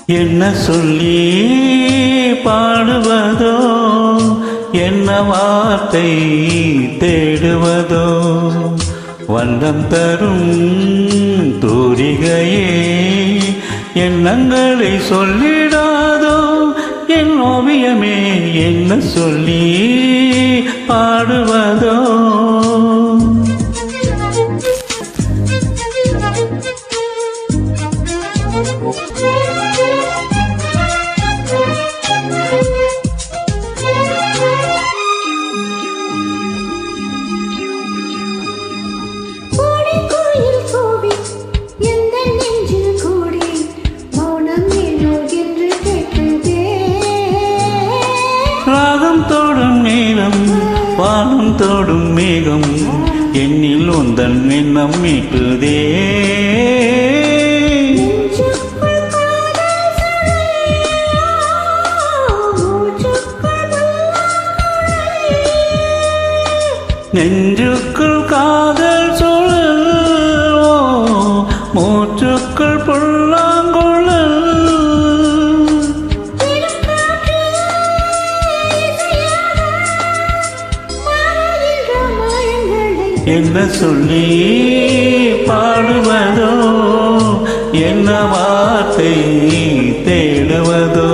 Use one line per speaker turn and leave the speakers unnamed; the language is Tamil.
என்ன சொல்லி பாடுவதோ, என்ன வார்த்தை தேடுவதோ, வண்ணம் தரும் தூரிகையே எண்ணங்களை சொல்லிடாதோ. என் ஓவியமே என்ன சொல்லி பாடுவதோ. ராகம் தோடும் நேரம் வானம் தோடும் மேகம் என்னில் உந்தன் எண்ணம் மீட்டுதே. நெஞ்சுக்குள் காதல் சொல், மூச்சுக்குள் புல்லாங்குழல். என்ன சொல்லி பாடுவதோ, என்ன வார்த்தை தேடுவதோ.